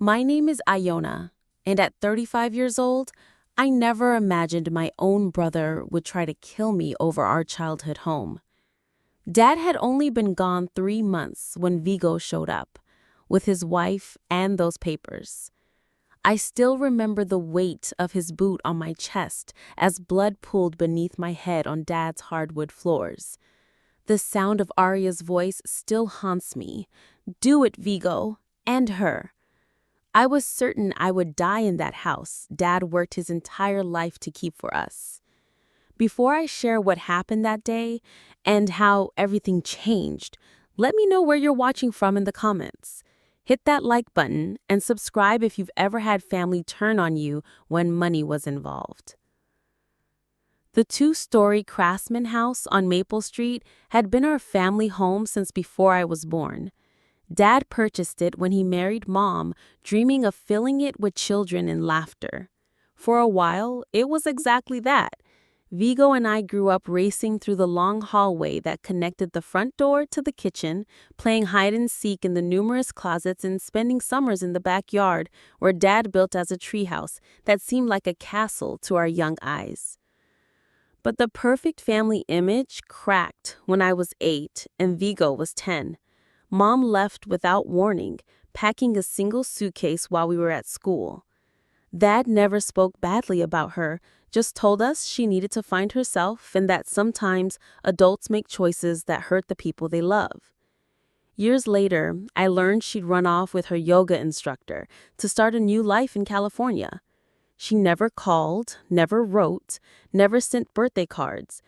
My name is Iona, and at 35 years old, I never imagined my own brother would try to kill me over our childhood home. Dad had only been gone 3 months when Vigo showed up, with his wife and those papers. I still remember the weight of his boot on my chest as blood pooled beneath my head on Dad's hardwood floors. The sound of Aria's voice still haunts me. "Do it, Vigo, and her." I was certain I would die in that house Dad worked his entire life to keep for us. Before I share what happened that day and how everything changed, let me know where you're watching from in the comments. Hit that like button and subscribe if you've ever had family turn on you when money was involved. The two-story Craftsman house on Maple Street had been our family home since before I was born. Dad purchased it when he married Mom, dreaming of filling it with children and laughter. For a while, it was exactly that. Vigo and I grew up racing through the long hallway that connected the front door to the kitchen, playing hide and seek in the numerous closets and spending summers in the backyard where Dad built as a treehouse that seemed like a castle to our young eyes. But the perfect family image cracked when I was 8 and Vigo was 10. Mom left without warning, packing a single suitcase while we were at school. Dad never spoke badly about her, just told us she needed to find herself and that sometimes adults make choices that hurt the people they love. Years later, I learned she'd run off with her yoga instructor to start a new life in California. She never called, never wrote, never sent birthday cards.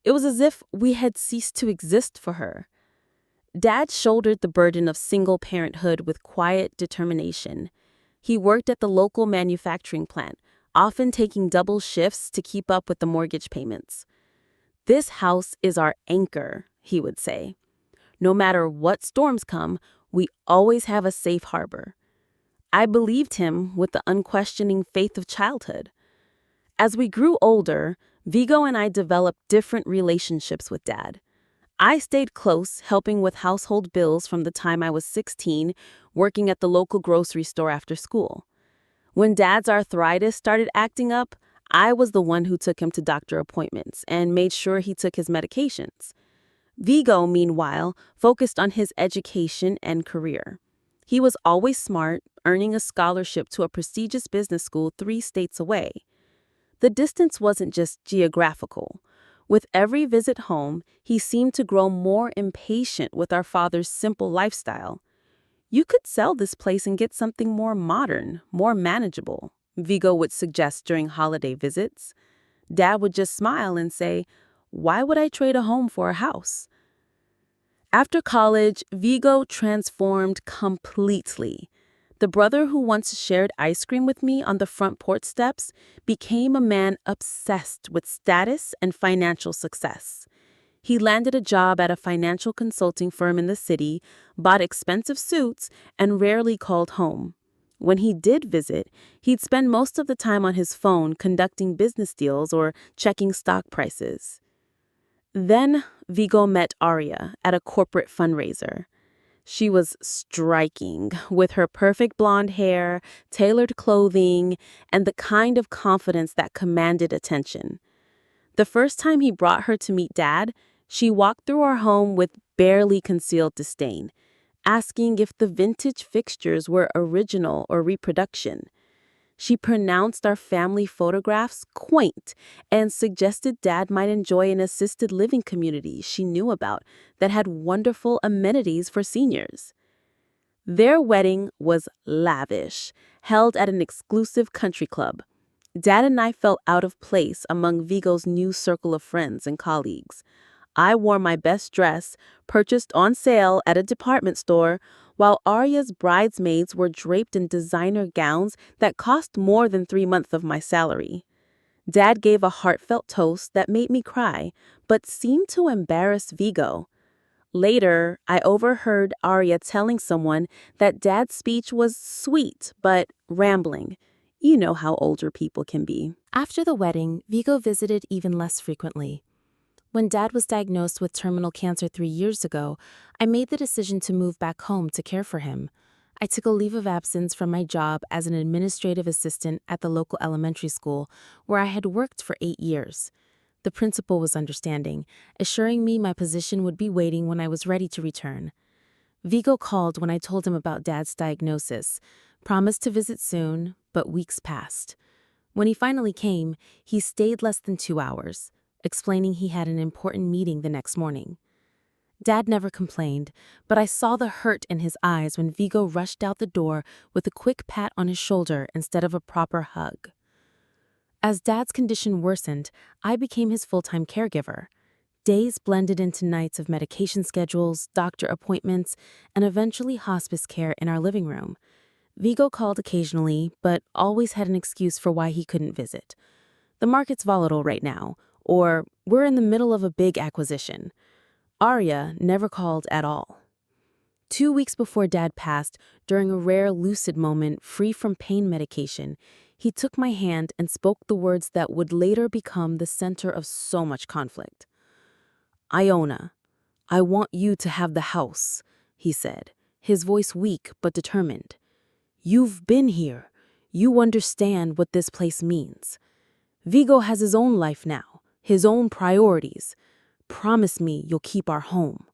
It was as if we had ceased to exist for her. Dad shouldered the burden of single parenthood with quiet determination. He worked at the local manufacturing plant, often taking double shifts to keep up with the mortgage payments. "This house is our anchor," he would say. "No matter what storms come, we always have a safe harbor." I believed him with the unquestioning faith of childhood. As we grew older, Vigo and I developed different relationships with Dad. I stayed close, helping with household bills from the time I was 16, working at the local grocery store after school. When Dad's arthritis started acting up, I was the one who took him to doctor appointments and made sure he took his medications. Vigo, meanwhile, focused on his education and career. He was always smart, earning a scholarship to a prestigious business school 3 states away. The distance wasn't just geographical. With every visit home, he seemed to grow more impatient with our father's simple lifestyle. "You could sell this place and get something more modern, more manageable," Vigo would suggest during holiday visits. Dad would just smile and say, "Why would I trade a home for a house?" After college, Vigo transformed completely. The brother who once shared ice cream with me on the front porch steps became a man obsessed with status and financial success. He landed a job at a financial consulting firm in the city, bought expensive suits, and rarely called home. When he did visit, he'd spend most of the time on his phone conducting business deals or checking stock prices. Then Vigo met Aria at a corporate fundraiser. She was striking, with her perfect blonde hair, tailored clothing, and the kind of confidence that commanded attention. The first time he brought her to meet Dad, she walked through our home with barely concealed disdain, asking if the vintage fixtures were original or reproduction. She pronounced our family photographs quaint and suggested Dad might enjoy an assisted living community she knew about that had wonderful amenities for seniors. Their wedding was lavish, held at an exclusive country club. Dad and I felt out of place among Vigo's new circle of friends and colleagues. I wore my best dress, purchased on sale at a department store, while Aria's bridesmaids were draped in designer gowns that cost more than 3 months of my salary. Dad gave a heartfelt toast that made me cry, but seemed to embarrass Vigo. Later, I overheard Aria telling someone that Dad's speech was sweet but rambling. You know how older people can be. After the wedding, Vigo visited even less frequently. When Dad was diagnosed with terminal cancer 3 years ago, I made the decision to move back home to care for him. I took a leave of absence from my job as an administrative assistant at the local elementary school where I had worked for 8 years. The principal was understanding, assuring me my position would be waiting when I was ready to return. Viggo called when I told him about Dad's diagnosis, promised to visit soon, but weeks passed. When he finally came, he stayed less than 2 hours, explaining he had an important meeting the next morning. Dad never complained, but I saw the hurt in his eyes when Viggo rushed out the door with a quick pat on his shoulder instead of a proper hug. As Dad's condition worsened, I became his full-time caregiver. Days blended into nights of medication schedules, doctor appointments, and eventually hospice care in our living room. Viggo called occasionally, but always had an excuse for why he couldn't visit. The market's volatile right now, or we're in the middle of a big acquisition. Aria never called at all. 2 weeks before Dad passed, during a rare lucid moment free from pain medication, he took my hand and spoke the words that would later become the center of so much conflict. "Iona, I want you to have the house," he said, his voice weak but determined. "You've been here. You understand what this place means. Viggo has his own life now, his own priorities. Promise me you'll keep our home."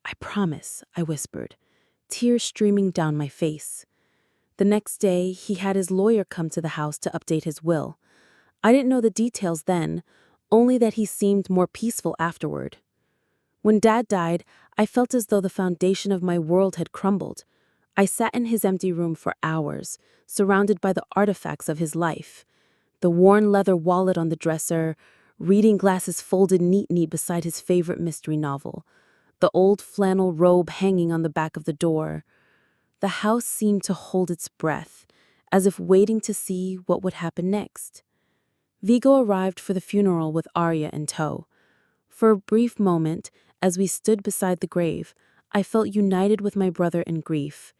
"I promise," I whispered, tears streaming down my face. The next day, he had his lawyer come to the house to update his will. I didn't know the details then, only that he seemed more peaceful afterward. When Dad died, I felt as though the foundation of my world had crumbled. I sat in his empty room for hours, surrounded by the artifacts of his life. The worn leather wallet on the dresser, reading glasses folded neatly beside his favorite mystery novel, the old flannel robe hanging on the back of the door. The house seemed to hold its breath, as if waiting to see what would happen next. Viggo arrived for the funeral with Aria in tow. For a brief moment, as we stood beside the grave, I felt united with my brother in grief.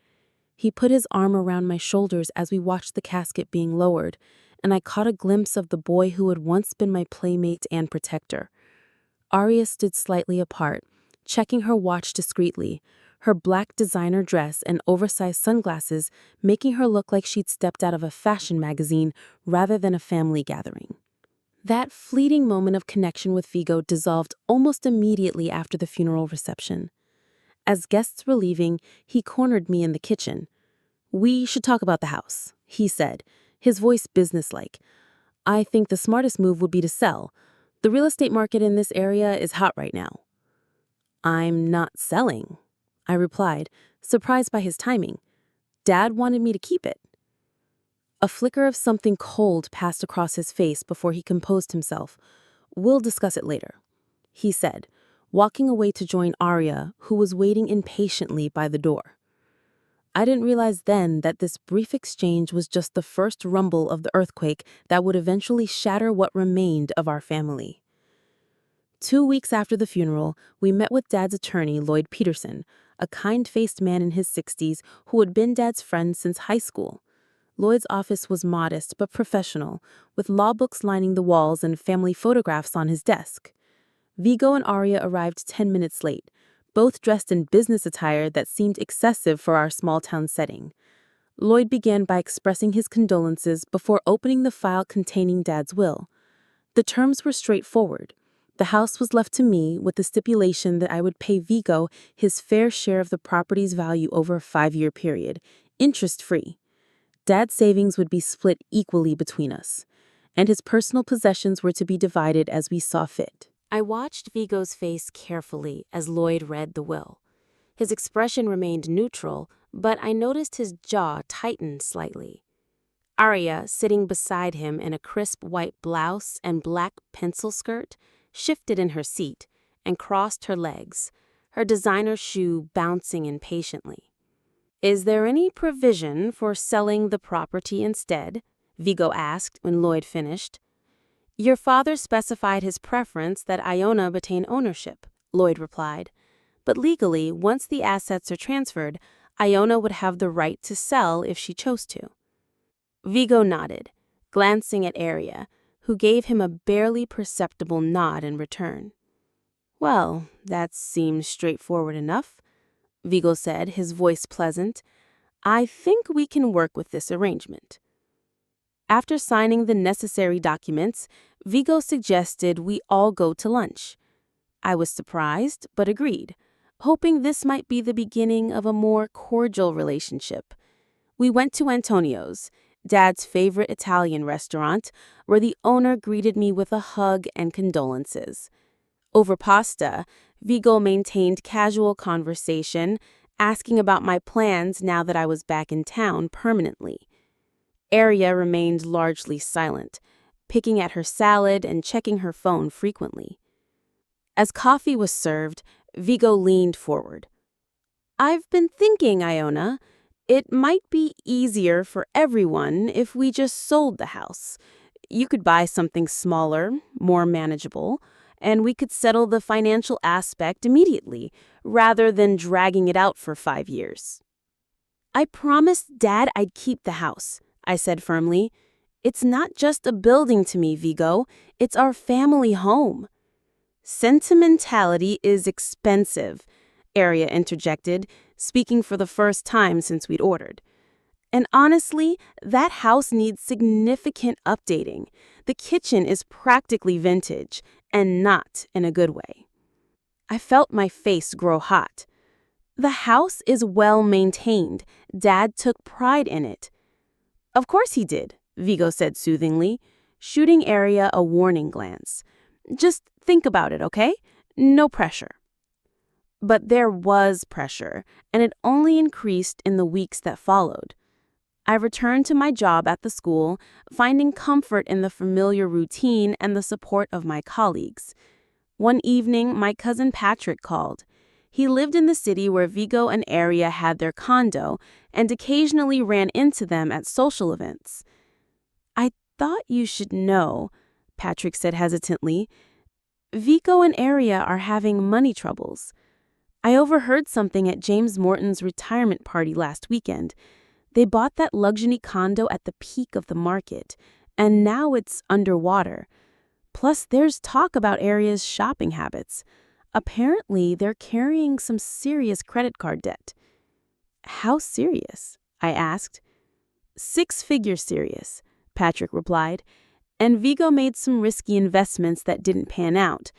He put his arm around my shoulders as we watched the casket being lowered, and I caught a glimpse of the boy who had once been my playmate and protector. Aria stood slightly apart, checking her watch discreetly, her black designer dress and oversized sunglasses making her look like she'd stepped out of a fashion magazine rather than a family gathering. That fleeting moment of connection with Viggo dissolved almost immediately after the funeral reception. As guests were leaving, he cornered me in the kitchen. "We should talk about the house," he said, his voice businesslike. "I think the smartest move would be to sell. The real estate market in this area is hot right now." "I'm not selling," I replied, surprised by his timing. "Dad wanted me to keep it." A flicker of something cold passed across his face before he composed himself. "We'll discuss it later," he said, walking away to join Aria, who was waiting impatiently by the door. I didn't realize then that this brief exchange was just the first rumble of the earthquake that would eventually shatter what remained of our family. 2 weeks after the funeral, we met with Dad's attorney, Lloyd Peterson, a kind-faced man in his 60s who had been Dad's friend since high school. Lloyd's office was modest but professional, with law books lining the walls and family photographs on his desk. Viggo and Aria arrived 10 minutes late, both dressed in business attire that seemed excessive for our small-town setting. Lloyd began by expressing his condolences before opening the file containing Dad's will. The terms were straightforward. The house was left to me with the stipulation that I would pay Viggo his fair share of the property's value over a 5-year period, interest-free. Dad's savings would be split equally between us, and his personal possessions were to be divided as we saw fit. I watched Viggo's face carefully as Lloyd read the will. His expression remained neutral, but I noticed his jaw tighten slightly. Aria, sitting beside him in a crisp white blouse and black pencil skirt, shifted in her seat and crossed her legs, her designer shoe bouncing impatiently. "Is there any provision for selling the property instead?" Viggo asked when Lloyd finished. "Your father specified his preference that Iona retain ownership," Lloyd replied. "But legally, once the assets are transferred, Iona would have the right to sell if she chose to." Viggo nodded, glancing at Aria, who gave him a barely perceptible nod in return. "Well, that seems straightforward enough," Viggo said, his voice pleasant. I think we can work with this arrangement. After signing the necessary documents, Viggo suggested we all go to lunch. I was surprised, but agreed, hoping this might be the beginning of a more cordial relationship. We went to Antonio's, Dad's favorite Italian restaurant, where the owner greeted me with a hug and condolences. Over pasta, Viggo maintained casual conversation, asking about my plans now that I was back in town permanently. Aria remained largely silent, picking at her salad and checking her phone frequently. As coffee was served, Viggo leaned forward. "I've been thinking, Iona, it might be easier for everyone if we just sold the house. You could buy something smaller, more manageable, and we could settle the financial aspect immediately, rather than dragging it out for 5 years." "I promised Dad I'd keep the house," I said firmly. "It's not just a building to me, Viggo. It's our family home." "Sentimentality is expensive," Aria interjected, speaking for the first time since we'd ordered. "And honestly, that house needs significant updating. The kitchen is practically vintage, and not in a good way." I felt my face grow hot. "The house is well maintained. Dad took pride in it." "Of course he did," Viggo said soothingly, shooting Aria a warning glance. "Just think about it, okay? No pressure." But there was pressure, and it only increased in the weeks that followed. I returned to my job at the school, finding comfort in the familiar routine and the support of my colleagues. One evening, my cousin Patrick called. He lived in the city where Viggo and Aria had their condo and occasionally ran into them at social events. "I thought you should know," Patrick said hesitantly. "Viggo and Aria are having money troubles. I overheard something at James Morton's retirement party last weekend. They bought that luxury condo at the peak of the market, and now it's underwater. Plus, there's talk about Aria's shopping habits. Apparently, they're carrying some serious credit card debt." "How serious?" I asked. "Six-figure serious," Patrick replied. "And Viggo made some risky investments that didn't pan out.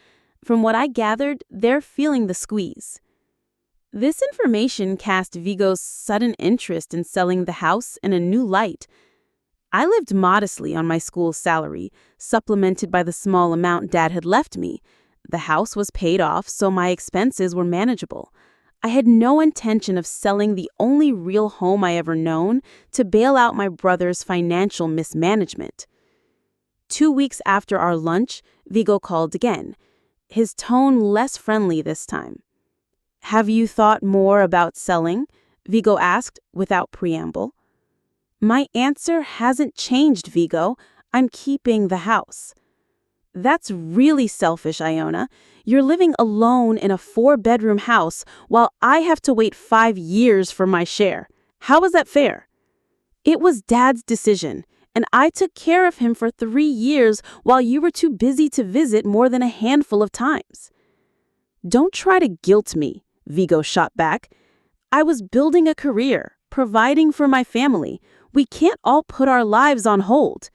From what I gathered, they're feeling the squeeze." This information cast Viggo's sudden interest in selling the house in a new light. I lived modestly on my school's salary, supplemented by the small amount Dad had left me. The house was paid off, so my expenses were manageable. I had no intention of selling the only real home I ever known to bail out my brother's financial mismanagement. 2 weeks after our lunch, Viggo called again, his tone less friendly this time. "Have you thought more about selling?" Viggo asked without preamble. "My answer hasn't changed, Viggo. I'm keeping the house." "That's really selfish, Iona. You're living alone in a 4-bedroom house while I have to wait 5 years for my share. How is that fair?" "It was Dad's decision, and I took care of him for 3 years while you were too busy to visit more than a handful of times." "Don't try to guilt me," Viggo shot back. "I was building a career, providing for my family. We can't all put our lives on hold."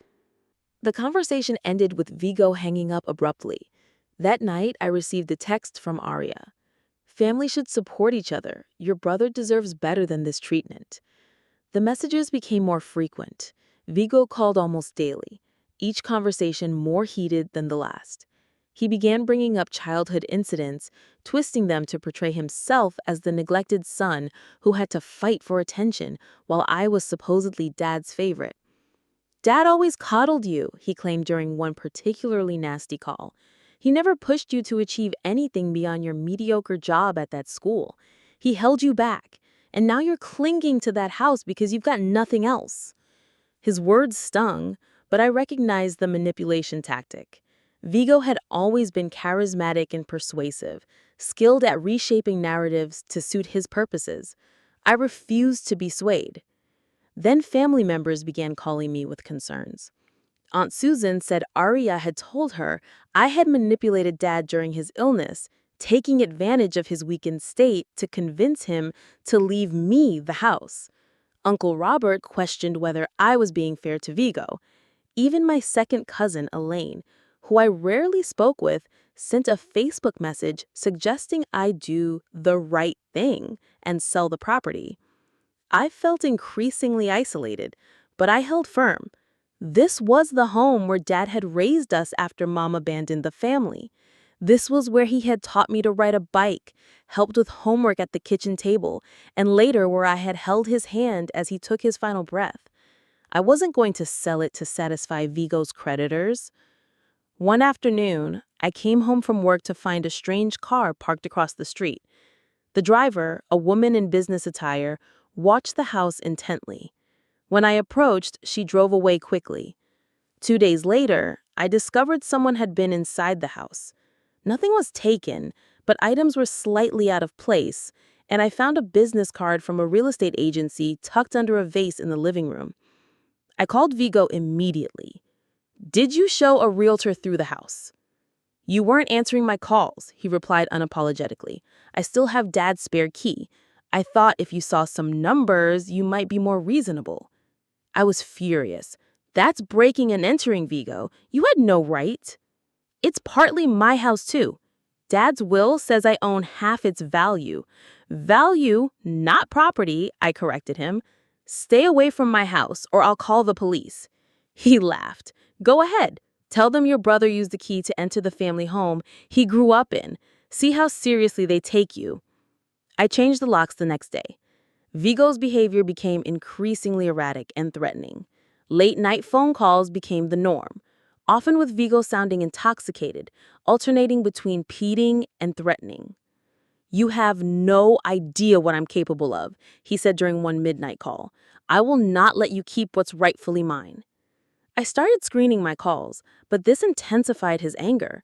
The conversation ended with Viggo hanging up abruptly. That night, I received a text from Aria. "Family should support each other. Your brother deserves better than this treatment." The messages became more frequent. Viggo called almost daily, each conversation more heated than the last. He began bringing up childhood incidents, twisting them to portray himself as the neglected son who had to fight for attention while I was supposedly Dad's favorite. "Dad always coddled you," he claimed during one particularly nasty call. "He never pushed you to achieve anything beyond your mediocre job at that school. He held you back, and now you're clinging to that house because you've got nothing else." His words stung, but I recognized the manipulation tactic. Viggo had always been charismatic and persuasive, skilled at reshaping narratives to suit his purposes. I refused to be swayed. Then family members began calling me with concerns. Aunt Susan said Aria had told her I had manipulated Dad during his illness, taking advantage of his weakened state to convince him to leave me the house. Uncle Robert questioned whether I was being fair to Vigo. Even my second cousin, Elaine, who I rarely spoke with, sent a Facebook message suggesting I do the right thing and sell the property. I felt increasingly isolated, but I held firm. This was the home where Dad had raised us after Mom abandoned the family. This was where he had taught me to ride a bike, helped with homework at the kitchen table, and later where I had held his hand as he took his final breath. I wasn't going to sell it to satisfy Vigo's creditors. One afternoon, I came home from work to find a strange car parked across the street. The driver, a woman in business attire, watched the house intently. When I approached, she drove away quickly. 2 days later, I discovered someone had been inside the house. Nothing was taken, but items were slightly out of place, and I found a business card from a real estate agency tucked under a vase in the living room. I called Vigo immediately. "Did you show a realtor through the house?" "You weren't answering my calls," he replied unapologetically. "I still have Dad's spare key. I thought if you saw some numbers, you might be more reasonable." I was furious. "That's breaking and entering, Vigo. You had no right." "It's partly my house, too. Dad's will says I own half its value." "Value, not property," I corrected him. "Stay away from my house, or I'll call the police." He laughed. "Go ahead. Tell them your brother used the key to enter the family home he grew up in. See how seriously they take you." I changed the locks the next day. Vigo's behavior became increasingly erratic and threatening. Late-night phone calls became the norm, often with Vigo sounding intoxicated, alternating between pleading and threatening. "You have no idea what I'm capable of," he said during one midnight call. "I will not let you keep what's rightfully mine." I started screening my calls, but this intensified his anger.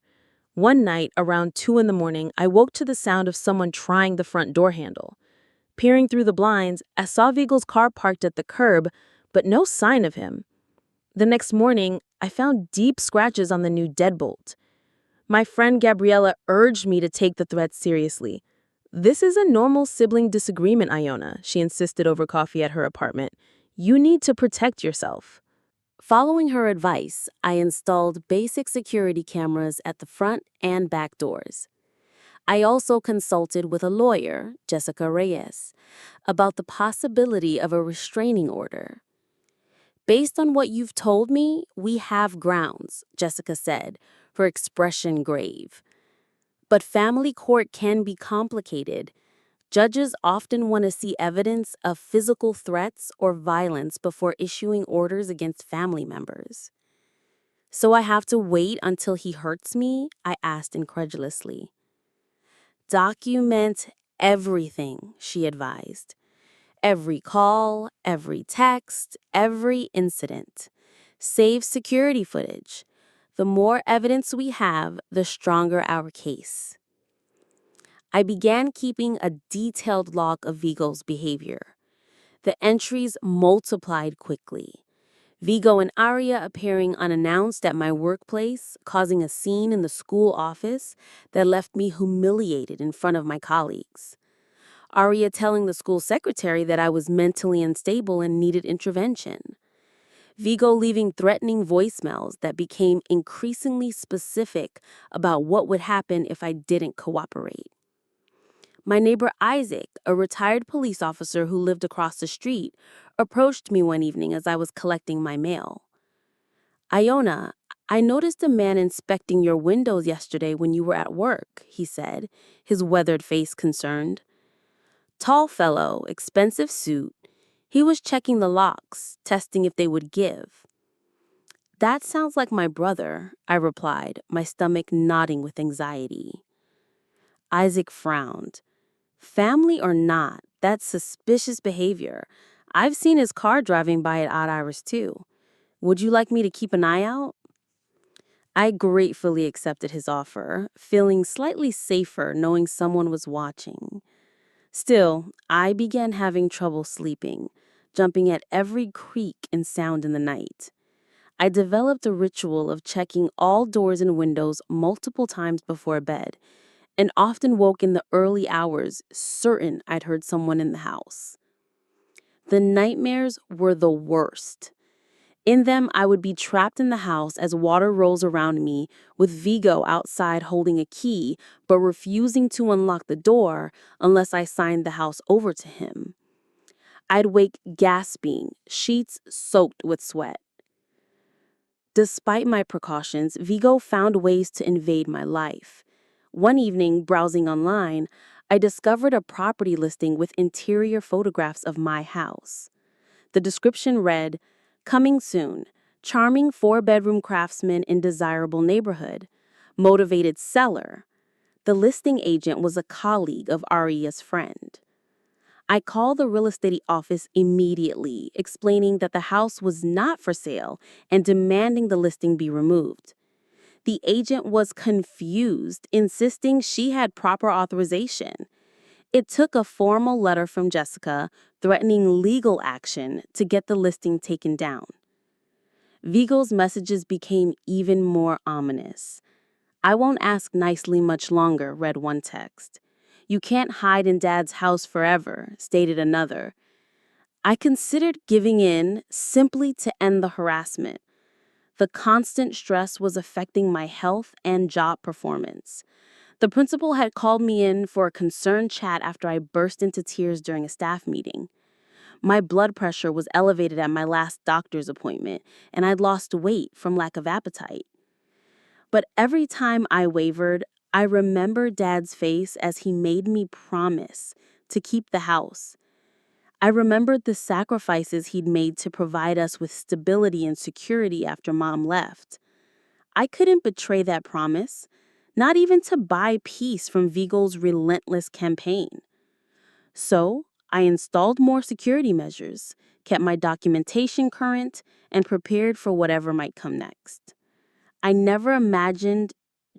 One night, around 2 in the morning, I woke to the sound of someone trying the front door handle. Peering through the blinds, I saw Vigo's car parked at the curb, but no sign of him. The next morning, I found deep scratches on the new deadbolt. My friend Gabriella urged me to take the threat seriously. "This is a normal sibling disagreement, Iona," she insisted over coffee at her apartment. "You need to protect yourself." Following her advice, I installed basic security cameras at the front and back doors. I also consulted with a lawyer, Jessica Reyes, about the possibility of a restraining order. "Based on what you've told me, we have grounds," Jessica said, her expression grave. "But family court can be complicated. Judges often want to see evidence of physical threats or violence before issuing orders against family members." "So I have to wait until he hurts me?" I asked incredulously. "Document everything," she advised. "Every call, every text, every incident. Save security footage. The more evidence we have, the stronger our case." I began keeping a detailed log of Vigo's behavior. The entries multiplied quickly. Viggo and Aria appearing unannounced at my workplace, causing a scene in the school office that left me humiliated in front of my colleagues. Aria telling the school secretary that I was mentally unstable and needed intervention. Viggo leaving threatening voicemails that became increasingly specific about what would happen if I didn't cooperate. My neighbor Isaac, a retired police officer who lived across the street, approached me one evening as I was collecting my mail. "Iona, I noticed a man inspecting your windows yesterday when you were at work," he said, his weathered face concerned. "Tall fellow, expensive suit. He was checking the locks, testing if they would give." "That sounds like my brother," I replied, my stomach knotting with anxiety. Isaac frowned. "Family or not, that's suspicious behavior. I've seen his car driving by at odd hours too. Would you like me to keep an eye out?" I gratefully accepted his offer, feeling slightly safer knowing someone was watching. Still, I began having trouble sleeping, jumping at every creak and sound in the night. I developed a ritual of checking all doors and windows multiple times before bed, and often woke in the early hours, certain I'd heard someone in the house. The nightmares were the worst. In them, I would be trapped in the house as water rolls around me, with Viggo outside holding a key but refusing to unlock the door unless I signed the house over to him. I'd wake gasping, sheets soaked with sweat. Despite my precautions, Viggo found ways to invade my life. One evening, browsing online, I discovered a property listing with interior photographs of my house. The description read, "Coming soon, charming four-bedroom craftsman in desirable neighborhood, motivated seller." The listing agent was a colleague of Aria's friend. I called the real estate office immediately, explaining that the house was not for sale and demanding the listing be removed. The agent was confused, insisting she had proper authorization. It took a formal letter from Jessica threatening legal action to get the listing taken down. Viggo's messages became even more ominous. "I won't ask nicely much longer," read one text. "You can't hide in Dad's house forever," stated another. I considered giving in simply to end the harassment. The constant stress was affecting my health and job performance. The principal had called me in for a concerned chat after I burst into tears during a staff meeting. My blood pressure was elevated at my last doctor's appointment, and I'd lost weight from lack of appetite. But every time I wavered, I remembered Dad's face as he made me promise to keep the house. I remembered the sacrifices he'd made to provide us with stability and security after Mom left. I couldn't betray that promise, not even to buy peace from Viggo's relentless campaign. So, I installed more security measures, kept my documentation current, and prepared for whatever might come next. I never imagined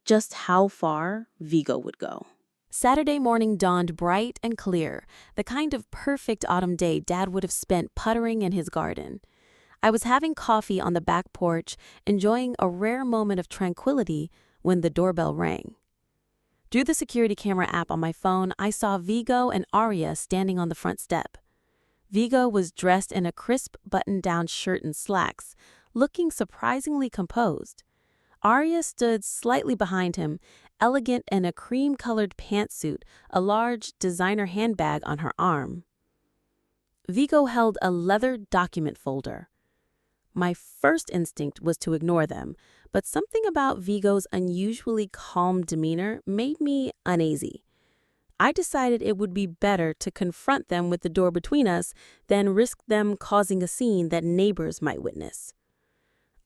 just how far Viggo would go. Saturday morning dawned bright and clear, the kind of perfect autumn day Dad would have spent puttering in his garden. I was having coffee on the back porch, enjoying a rare moment of tranquility when the doorbell rang. Through the security camera app on my phone, I saw Viggo and Aria standing on the front step. Viggo was dressed in a crisp button-down shirt and slacks, looking surprisingly composed. Aria stood slightly behind him, elegant in a cream-colored pantsuit, a large designer handbag on her arm. Viggo held a leather document folder. My first instinct was to ignore them, but something about Viggo's unusually calm demeanor made me uneasy. I decided it would be better to confront them with the door between us than risk them causing a scene that neighbors might witness.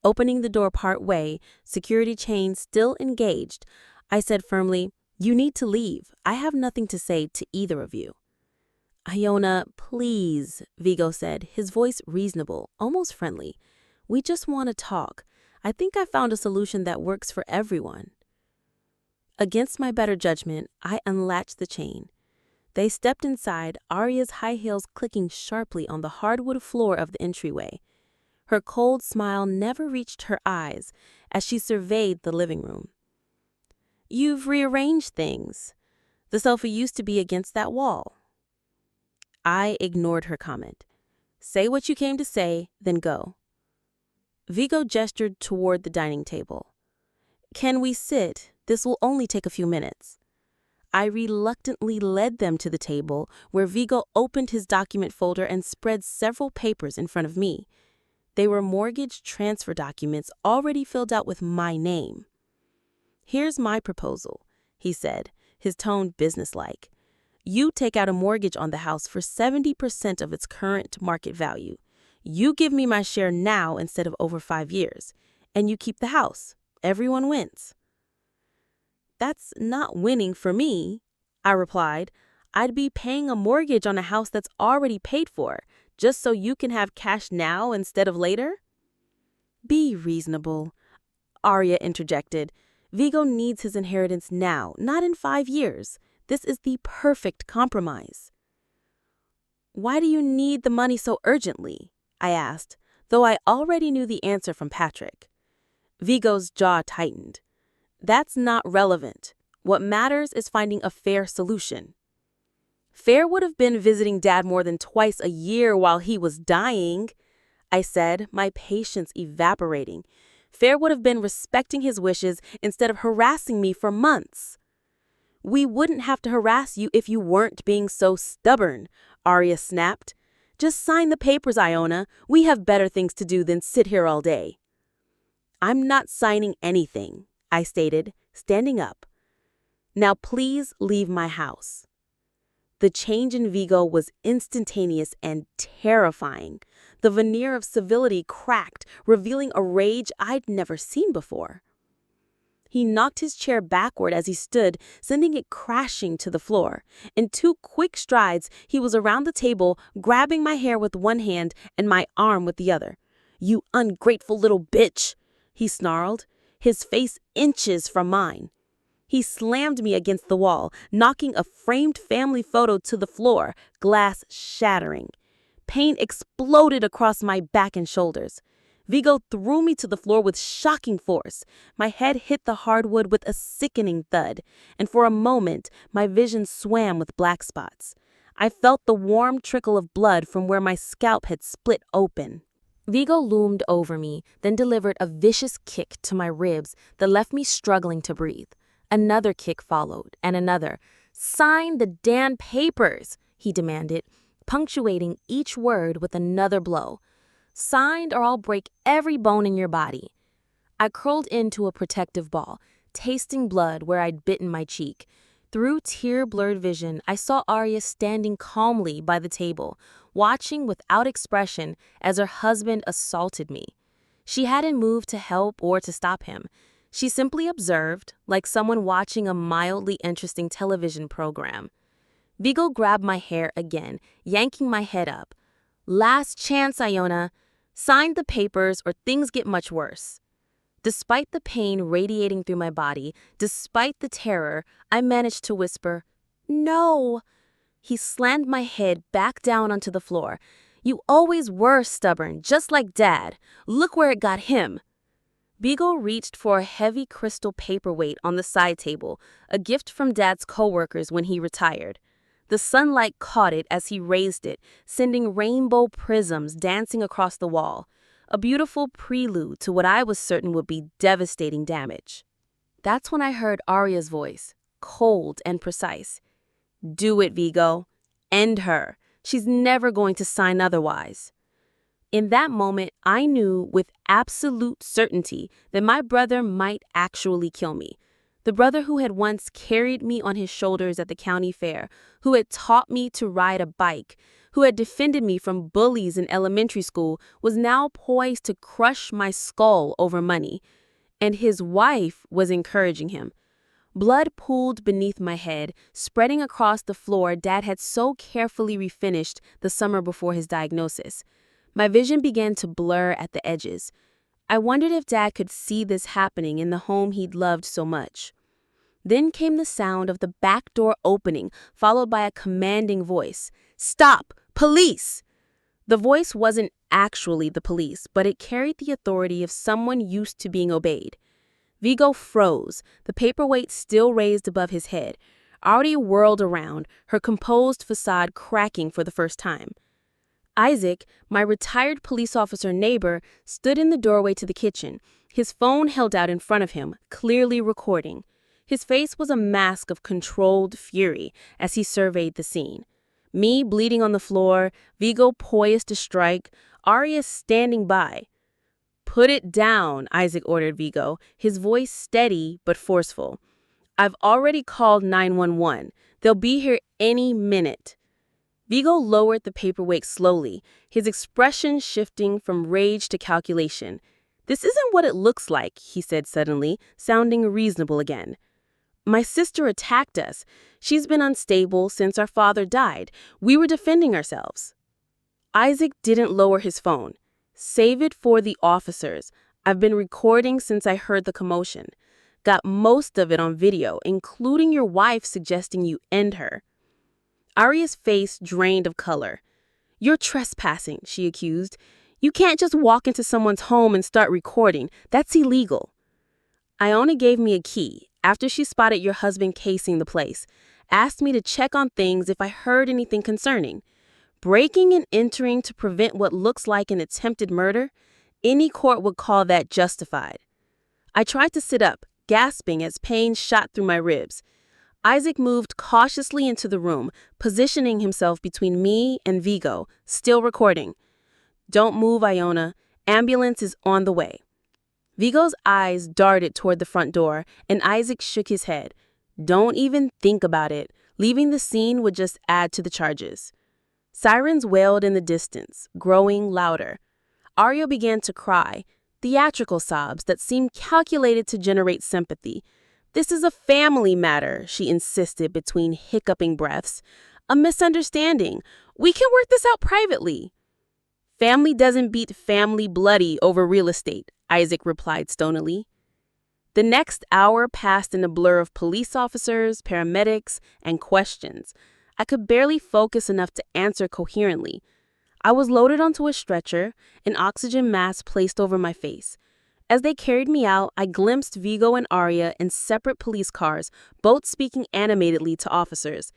Opening the door part way, security chain still engaged, I said firmly, "You need to leave. I have nothing to say to either of you." "Iona, please," Viggo said, his voice reasonable, almost friendly. "We just want to talk. I think I found a solution that works for everyone." Against my better judgment, I unlatched the chain. They stepped inside, Aria's high heels clicking sharply on the hardwood floor of the entryway. Her cold smile never reached her eyes as she surveyed the living room. "You've rearranged things. The sofa used to be against that wall." I ignored her comment. "Say what you came to say, then go." Viggo gestured toward the dining table. "Can we sit? This will only take a few minutes." I reluctantly led them to the table, where Viggo opened his document folder and spread several papers in front of me. They were mortgage transfer documents already filled out with my name. "Here's my proposal," he said, his tone businesslike. "You take out a mortgage on the house for 70% of its current market value. You give me my share now instead of over 5 years, and you keep the house. Everyone wins." "That's not winning for me," I replied. "I'd be paying a mortgage on a house that's already paid for, just so you can have cash now instead of later." "Be reasonable," Aria interjected. "Viggo needs his inheritance now, not in 5 years. This is the perfect compromise." "Why do you need the money so urgently?" I asked, though I already knew the answer from Patrick. Viggo's jaw tightened. "That's not relevant. What matters is finding a fair solution." Fair would have been visiting Dad more than twice a year while he was dying, I said, my patience evaporating. Fair would have been respecting his wishes instead of harassing me for months. We wouldn't have to harass you if you weren't being so stubborn, Aria snapped. Just sign the papers, Iona. We have better things to do than sit here all day. I'm not signing anything, I stated, standing up. Now please leave my house. The change in Viggo was instantaneous and terrifying. The veneer of civility cracked, revealing a rage I'd never seen before. He knocked his chair backward as he stood, sending it crashing to the floor. In 2 quick strides, he was around the table, grabbing my hair with one hand and my arm with the other. "You ungrateful little bitch," he snarled, his face inches from mine. He slammed me against the wall, knocking a framed family photo to the floor, glass shattering. Pain exploded across my back and shoulders. Viggo threw me to the floor with shocking force. My head hit the hardwood with a sickening thud, and for a moment, my vision swam with black spots. I felt the warm trickle of blood from where my scalp had split open. Viggo loomed over me, then delivered a vicious kick to my ribs that left me struggling to breathe. Another kick followed, and another. "Sign the damn papers," he demanded, punctuating each word with another blow. "Signed or I'll break every bone in your body." I curled into a protective ball, tasting blood where I'd bitten my cheek. Through tear-blurred vision, I saw Aria standing calmly by the table, watching without expression as her husband assaulted me. She hadn't moved to help or to stop him. She simply observed, like someone watching a mildly interesting television program. Viggo grabbed my hair again, yanking my head up. "Last chance, Iona. Sign the papers or things get much worse." Despite the pain radiating through my body, despite the terror, I managed to whisper, "No." He slammed my head back down onto the floor. "You always were stubborn, just like Dad. Look where it got him." Viggo reached for a heavy crystal paperweight on the side table, a gift from Dad's coworkers when he retired. The sunlight caught it as he raised it, sending rainbow prisms dancing across the wall, a beautiful prelude to what I was certain would be devastating damage. That's when I heard Aria's voice, cold and precise. "Do it, Viggo. End her. She's never going to sign otherwise." In that moment, I knew with absolute certainty that my brother might actually kill me. The brother who had once carried me on his shoulders at the county fair, who had taught me to ride a bike, who had defended me from bullies in elementary school, was now poised to crush my skull over money. And his wife was encouraging him. Blood pooled beneath my head, spreading across the floor Dad had so carefully refinished the summer before his diagnosis. My vision began to blur at the edges. I wondered if Dad could see this happening in the home he'd loved so much. Then came the sound of the back door opening, followed by a commanding voice. "Stop! Police!" The voice wasn't actually the police, but it carried the authority of someone used to being obeyed. Viggo froze, the paperweight still raised above his head. Aria whirled around, her composed facade cracking for the first time. Isaac, my retired police officer neighbor, stood in the doorway to the kitchen, his phone held out in front of him, clearly recording. His face was a mask of controlled fury as he surveyed the scene. Me bleeding on the floor, Viggo poised to strike, Aria standing by. "Put it down," Isaac ordered Viggo, his voice steady but forceful. "I've already called 911. They'll be here any minute." Viggo lowered the paperweight slowly, his expression shifting from rage to calculation. "This isn't what it looks like," he said suddenly, sounding reasonable again. "My sister attacked us. She's been unstable since our father died. We were defending ourselves." Isaac didn't lower his phone. "Save it for the officers. I've been recording since I heard the commotion. Got most of it on video, including your wife suggesting you end her." Aria's face drained of color. "You're trespassing," she accused. "You can't just walk into someone's home and start recording. That's illegal." "Iona gave me a key after she spotted your husband casing the place. asked me to check on things if I heard anything concerning. Breaking and entering to prevent what looks like an attempted murder? Any court would call that justified. I tried to sit up, gasping as pain shot through my ribs. Isaac moved cautiously into the room, positioning himself between me and Viggo, still recording. "Don't move, Iona. Ambulance is on the way." Viggo's eyes darted toward the front door, and Isaac shook his head. "Don't even think about it. Leaving the scene would just add to the charges." Sirens wailed in the distance, growing louder. Aria began to cry, theatrical sobs that seemed calculated to generate sympathy. "This is a family matter," she insisted between hiccuping breaths. "A misunderstanding. We can work this out privately." "Family doesn't beat family bloody over real estate," Isaac replied stonily. The next hour passed in a blur of police officers, paramedics, and questions. I could barely focus enough to answer coherently. I was loaded onto a stretcher, an oxygen mask placed over my face. As they carried me out, I glimpsed Viggo and Aria in separate police cars, both speaking animatedly to officers.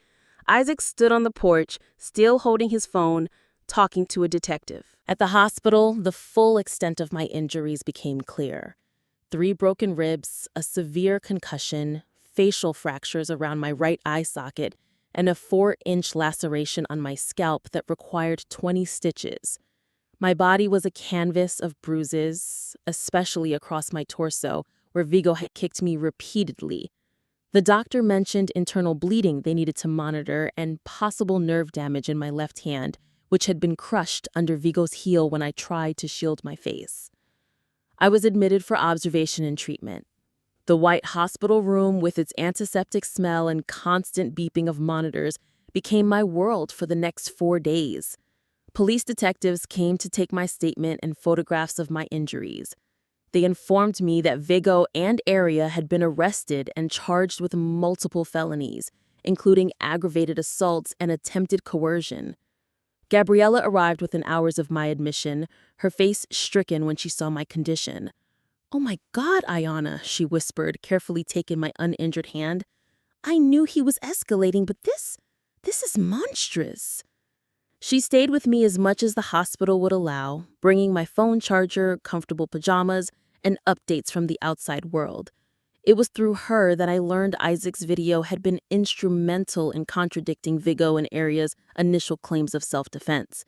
Isaac stood on the porch, still holding his phone, talking to a detective. At the hospital, the full extent of my injuries became clear. 3 broken ribs, a severe concussion, facial fractures around my right eye socket, and a 4-inch laceration on my scalp that required 20 stitches. My body was a canvas of bruises, especially across my torso, where Viggo had kicked me repeatedly. The doctor mentioned internal bleeding they needed to monitor and possible nerve damage in my left hand, which had been crushed under Viggo's heel when I tried to shield my face. I was admitted for observation and treatment. The white hospital room, with its antiseptic smell and constant beeping of monitors, became my world for the next 4 days. Police detectives came to take my statement and photographs of my injuries. They informed me that Viggo and Aria had been arrested and charged with multiple felonies, including aggravated assaults and attempted coercion. Gabriella arrived within hours of my admission, her face stricken when she saw my condition. "Oh my God, Iona," she whispered, carefully taking my uninjured hand. "I knew he was escalating, but this is monstrous." She stayed with me as much as the hospital would allow, bringing my phone charger, comfortable pajamas, and updates from the outside world. It was through her that I learned Isaac's video had been instrumental in contradicting Viggo and Aria's initial claims of self-defense.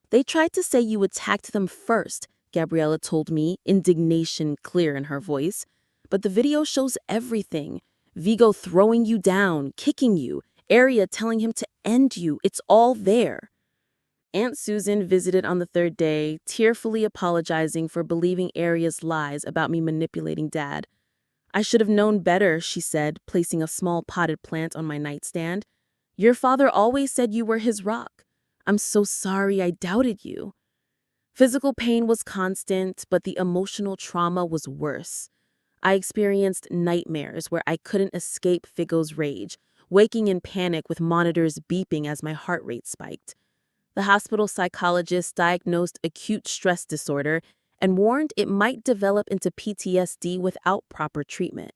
"They tried to say you attacked them first," Gabriella told me, indignation clear in her voice. "But the video shows everything. Viggo throwing you down, kicking you, Aria telling him to end you. It's all there." Aunt Susan visited on the 3rd day, tearfully apologizing for believing Aria's lies about me manipulating Dad. "I should have known better," she said, placing a small potted plant on my nightstand. "Your father always said you were his rock. I'm so sorry I doubted you." Physical pain was constant, but the emotional trauma was worse. I experienced nightmares where I couldn't escape Viggo's rage, waking in panic with monitors beeping as my heart rate spiked. The hospital psychologist diagnosed acute stress disorder and warned it might develop into PTSD without proper treatment.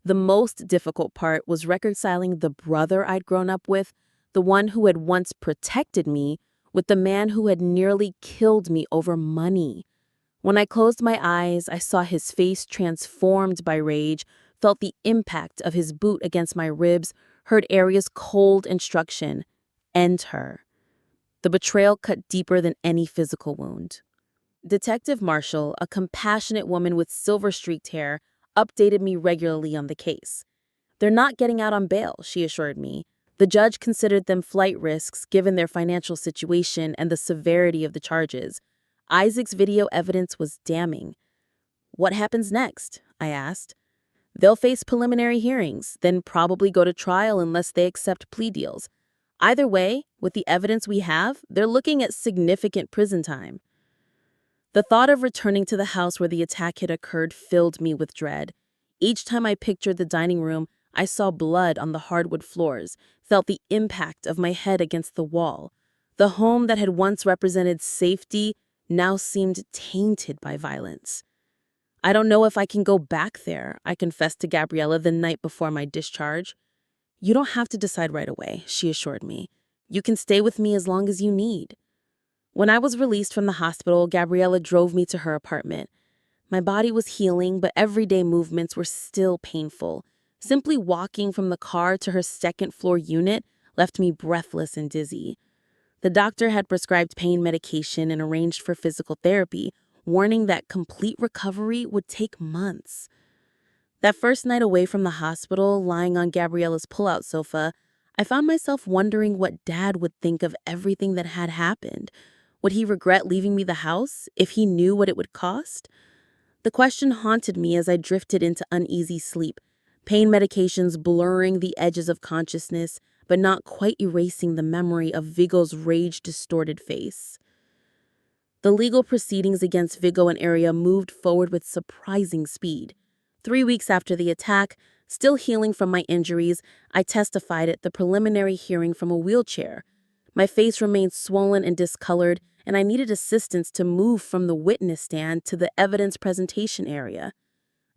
The most difficult part was reconciling the brother I'd grown up with, the one who had once protected me, with the man who had nearly killed me over money. When I closed my eyes, I saw his face transformed by rage, felt the impact of his boot against my ribs, heard Aria's cold instruction, "End her." The betrayal cut deeper than any physical wound. Detective Marshall, a compassionate woman with silver-streaked hair, updated me regularly on the case. "They're not getting out on bail," she assured me. The judge considered them flight risks given their financial situation and the severity of the charges. Isaac's video evidence was damning. "What happens next?" I asked. "They'll face preliminary hearings, then probably go to trial unless they accept plea deals. Either way, with the evidence we have, they're looking at significant prison time." The thought of returning to the house where the attack had occurred filled me with dread. Each time I pictured the dining room, I saw blood on the hardwood floors, felt the impact of my head against the wall. The home that had once represented safety now seemed tainted by violence. "I don't know if I can go back there," I confessed to Gabriella the night before my discharge. "You don't have to decide right away," she assured me. "You can stay with me as long as you need." When I was released from the hospital, Gabriella drove me to her apartment. My body was healing, but everyday movements were still painful. Simply walking from the car to her second-floor unit left me breathless and dizzy. The doctor had prescribed pain medication and arranged for physical therapy, warning that complete recovery would take months. That first night away from the hospital, lying on Gabriella's pull-out sofa, I found myself wondering what Dad would think of everything that had happened. Would he regret leaving me the house if he knew what it would cost? The question haunted me as I drifted into uneasy sleep, pain medications blurring the edges of consciousness, but not quite erasing the memory of Viggo's rage-distorted face. The legal proceedings against Viggo and Aria moved forward with surprising speed. 3 weeks after the attack, still healing from my injuries, I testified at the preliminary hearing from a wheelchair. My face remained swollen and discolored, and I needed assistance to move from the witness stand to the evidence presentation area.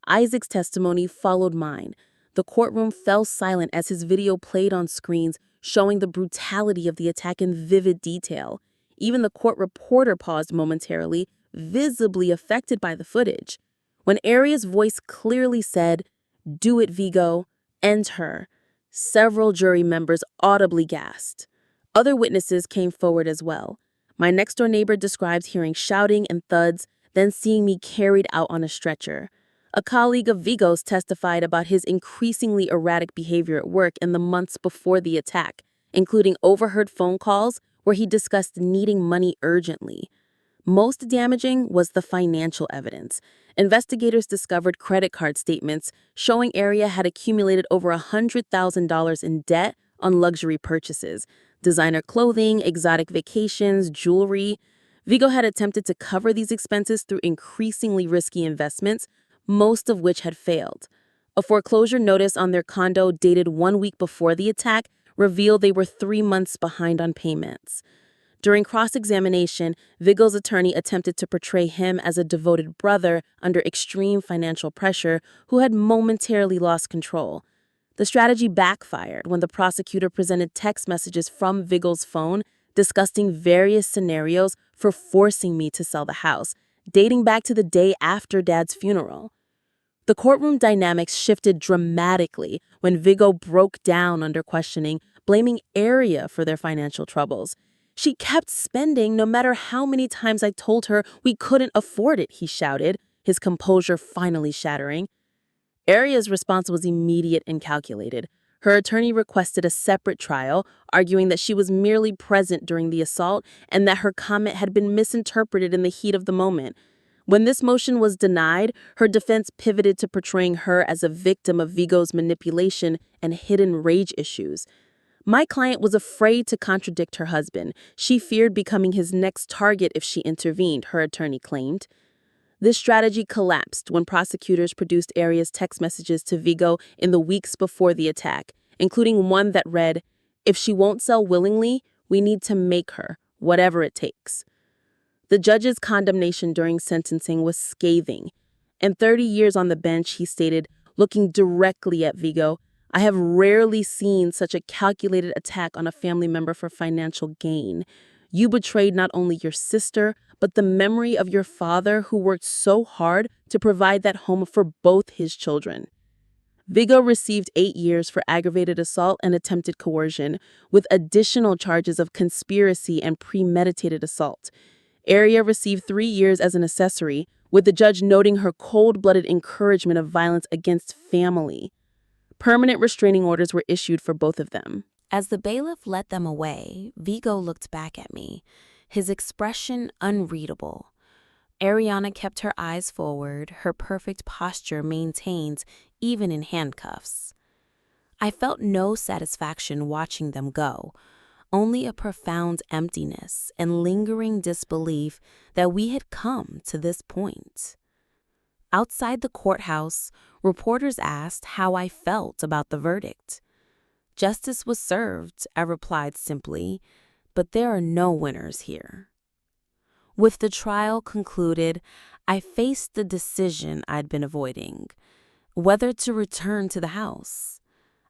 Isaac's testimony followed mine. The courtroom fell silent as his video played on screens, showing the brutality of the attack in vivid detail. Even the court reporter paused momentarily, visibly affected by the footage. When Aria's voice clearly said, "Do it, Viggo. End her," several jury members audibly gasped. Other witnesses came forward as well. My next-door neighbor described hearing shouting and thuds, then seeing me carried out on a stretcher. A colleague of Viggo's testified about his increasingly erratic behavior at work in the months before the attack, including overheard phone calls where he discussed needing money urgently. Most damaging was the financial evidence. Investigators discovered credit card statements showing Aria had accumulated over $100,000 in debt on luxury purchases, designer clothing, exotic vacations, jewelry. Viggo had attempted to cover these expenses through increasingly risky investments, most of which had failed. A foreclosure notice on their condo dated 1 week before the attack revealed they were 3 months behind on payments. During cross-examination, Viggo's attorney attempted to portray him as a devoted brother under extreme financial pressure who had momentarily lost control. The strategy backfired when the prosecutor presented text messages from Viggo's phone discussing various scenarios for forcing me to sell the house, dating back to the day after Dad's funeral. The courtroom dynamics shifted dramatically when Viggo broke down under questioning, blaming Aria for their financial troubles. "She kept spending no matter how many times I told her we couldn't afford it," he shouted, his composure finally shattering. Aria's response was immediate and calculated. Her attorney requested a separate trial, arguing that she was merely present during the assault and that her comment had been misinterpreted in the heat of the moment. When this motion was denied, her defense pivoted to portraying her as a victim of Viggo's manipulation and hidden rage issues. My client was afraid to contradict her husband. She feared becoming his next target if she intervened, her attorney claimed. This strategy collapsed when prosecutors produced Aria's text messages to Viggo in the weeks before the attack, including one that read, "If she won't sell willingly, we need to make her, whatever it takes." The judge's condemnation during sentencing was scathing. In 30 years on the bench, he stated, looking directly at Viggo, "I have rarely seen such a calculated attack on a family member for financial gain. You betrayed not only your sister, but the memory of your father who worked so hard to provide that home for both his children." Viggo received 8 years for aggravated assault and attempted coercion, with additional charges of conspiracy and premeditated assault. Aria received 3 years as an accessory, with the judge noting her cold-blooded encouragement of violence against family. Permanent restraining orders were issued for both of them. As the bailiff led them away, Viggo looked back at me, his expression unreadable. Ariana kept her eyes forward, her perfect posture maintained even in handcuffs. I felt no satisfaction watching them go, only a profound emptiness and lingering disbelief that we had come to this point. Outside the courthouse, reporters asked how I felt about the verdict. "Justice was served," I replied simply, "but there are no winners here." With the trial concluded, I faced the decision I'd been avoiding, whether to return to the house.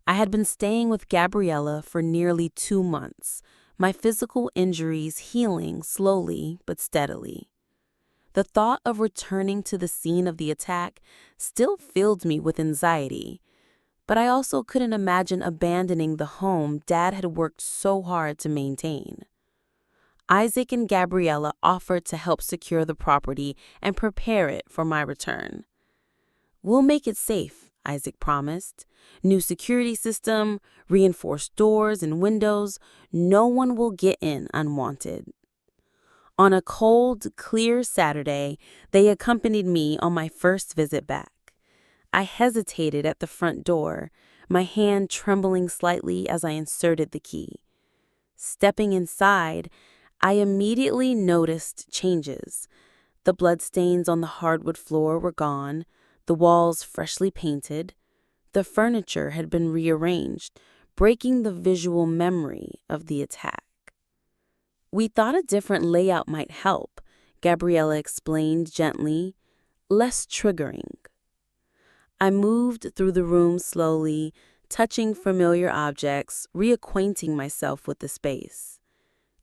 I had been staying with Gabriella for nearly 2 months, my physical injuries healing slowly but steadily. The thought of returning to the scene of the attack still filled me with anxiety, but I also couldn't imagine abandoning the home Dad had worked so hard to maintain. Isaac and Gabriella offered to help secure the property and prepare it for my return. "We'll make it safe," Isaac promised. "New security system, reinforced doors and windows. No one will get in unwanted." On a cold, clear Saturday, they accompanied me on my first visit back. I hesitated at the front door, my hand trembling slightly as I inserted the key. Stepping inside, I immediately noticed changes. The bloodstains on the hardwood floor were gone, the walls freshly painted. The furniture had been rearranged, breaking the visual memory of the attack. "We thought a different layout might help," Gabriella explained gently, "less triggering." I moved through the room slowly, touching familiar objects, reacquainting myself with the space.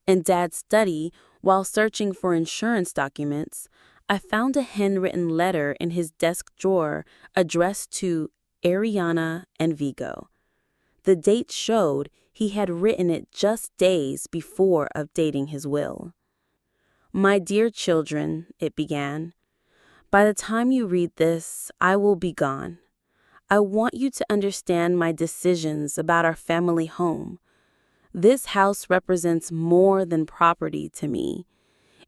In Dad's study, while searching for insurance documents, I found a handwritten letter in his desk drawer addressed to Ariana and Viggo. The date showed he had written it just days before updating his will. "My dear children," it began, "by the time you read this, I will be gone. I want you to understand my decisions about our family home. This house represents more than property to me.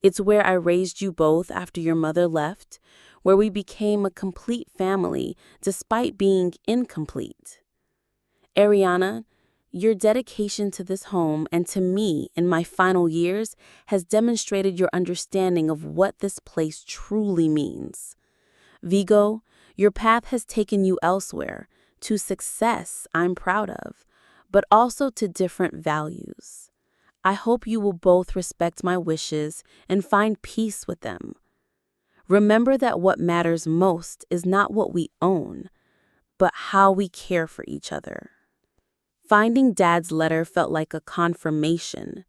It's where I raised you both after your mother left, where we became a complete family despite being incomplete. Ariana, your dedication to this home and to me in my final years has demonstrated your understanding of what this place truly means. Viggo, your path has taken you elsewhere, to success I'm proud of, but also to different values. I hope you will both respect my wishes and find peace with them. Remember that what matters most is not what we own, but how we care for each other." Finding Dad's letter felt like a confirmation.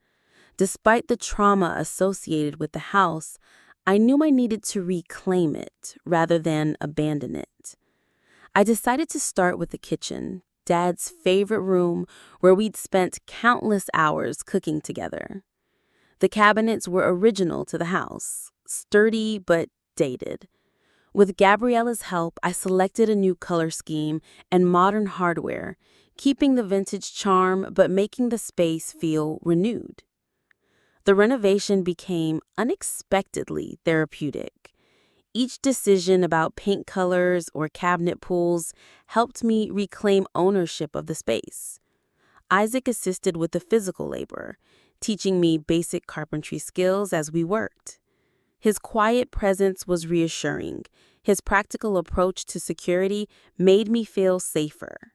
Despite the trauma associated with the house, I knew I needed to reclaim it rather than abandon it. I decided to start with the kitchen, Dad's favorite room where we'd spent countless hours cooking together. The cabinets were original to the house, sturdy but dated. With Gabriella's help, I selected a new color scheme and modern hardware, keeping the vintage charm but making the space feel renewed. The renovation became unexpectedly therapeutic. Each decision about paint colors or cabinet pulls helped me reclaim ownership of the space. Isaac assisted with the physical labor, teaching me basic carpentry skills as we worked. His quiet presence was reassuring. His practical approach to security made me feel safer.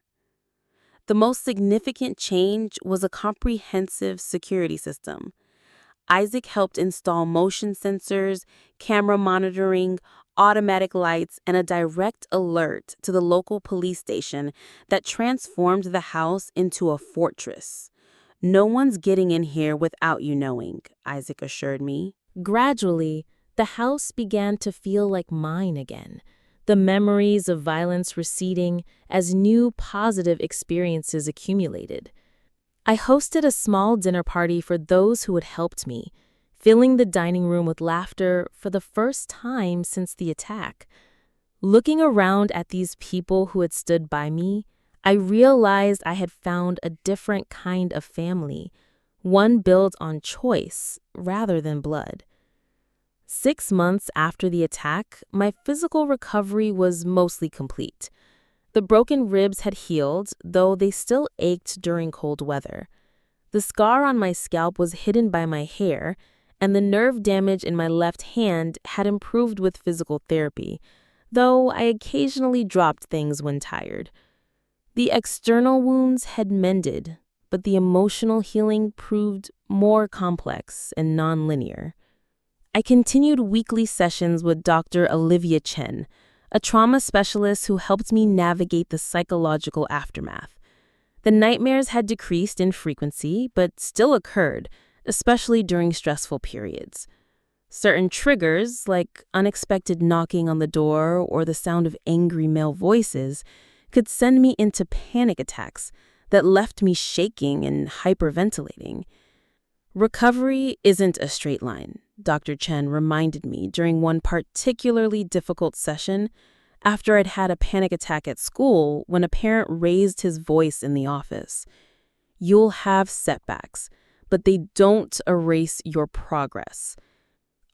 The most significant change was a comprehensive security system. Isaac helped install motion sensors, camera monitoring, automatic lights, and a direct alert to the local police station that transformed the house into a fortress. "No one's getting in here without you knowing," Isaac assured me. Gradually, the house began to feel like mine again, the memories of violence receding as new positive experiences accumulated. I hosted a small dinner party for those who had helped me, filling the dining room with laughter for the first time since the attack. Looking around at these people who had stood by me, I realized I had found a different kind of family, one built on choice rather than blood. 6 months after the attack, my physical recovery was mostly complete. The broken ribs had healed, though they still ached during cold weather. The scar on my scalp was hidden by my hair, and the nerve damage in my left hand had improved with physical therapy, though I occasionally dropped things when tired. The external wounds had mended, but the emotional healing proved more complex and nonlinear. I continued weekly sessions with Dr. Olivia Chen, a trauma specialist who helped me navigate the psychological aftermath. The nightmares had decreased in frequency, but still occurred, especially during stressful periods. Certain triggers, like unexpected knocking on the door or the sound of angry male voices, could send me into panic attacks that left me shaking and hyperventilating. Recovery isn't a straight line, Dr. Chen reminded me during one particularly difficult session after I'd had a panic attack at school when a parent raised his voice in the office. You'll have setbacks, but they don't erase your progress.